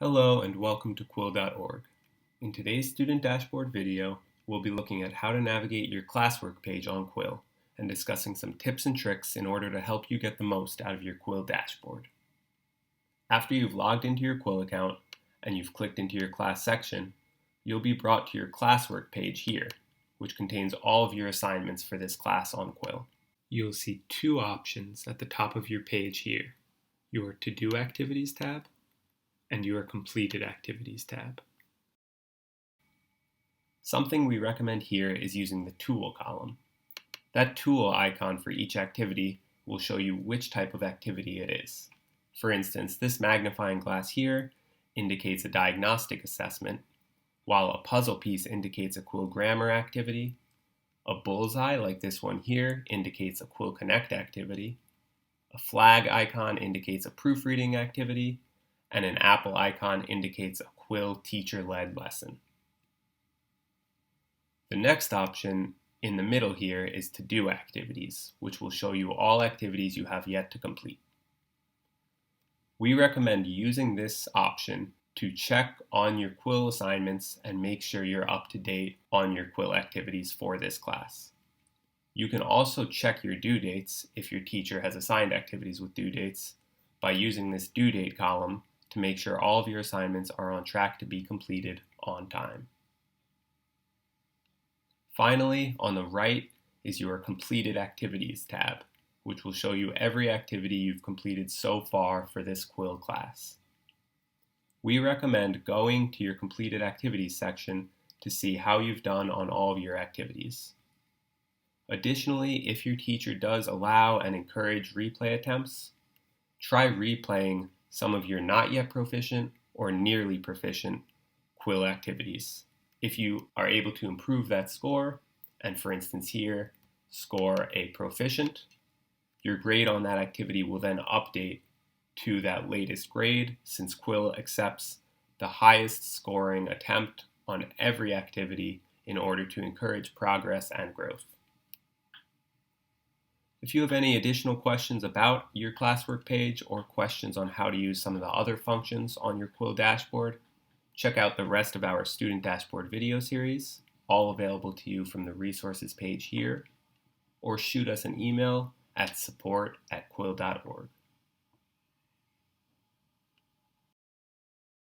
Hello and welcome to Quill.org. In today's student dashboard video, we'll be looking at how to navigate your classwork page on Quill and discussing some tips and tricks in order to help you get the most out of your Quill dashboard. After you've logged into your Quill account and you've clicked into your class section, you'll be brought to your classwork page here, which contains all of your assignments for this class on Quill. You'll see two options at the top of your page here, your To-Do Activities tab and your Completed Activities tab. Something we recommend here is using the Tool column. That tool icon for each activity will show you which type of activity it is. For instance, this magnifying glass here indicates a diagnostic assessment, while a puzzle piece indicates a Quill grammar activity, a bullseye like this one here indicates a Quill Connect activity, a flag icon indicates a proofreading activity, and an apple icon indicates a Quill teacher-led lesson. The next option in the middle here is To-Do Activities, which will show you all activities you have yet to complete. We recommend using this option to check on your Quill assignments and make sure you're up to date on your Quill activities for this class. You can also check your due dates if your teacher has assigned activities with due dates by using this due date column to make sure all of your assignments are on track to be completed on time. Finally, on the right is your Completed Activities tab, which will show you every activity you've completed so far for this Quill class. We recommend going to your Completed Activities section to see how you've done on all of your activities. Additionally, if your teacher does allow and encourage replay attempts, try replaying some of your not yet proficient or nearly proficient Quill activities. If you are able to improve that score, and for instance here, score a proficient, your grade on that activity will then update to that latest grade, since Quill accepts the highest scoring attempt on every activity in order to encourage progress and growth. If you have any additional questions about your classwork page or questions on how to use some of the other functions on your Quill dashboard, check out the rest of our Student Dashboard video series, all available to you from the resources page here, or shoot us an email at support@quill.org.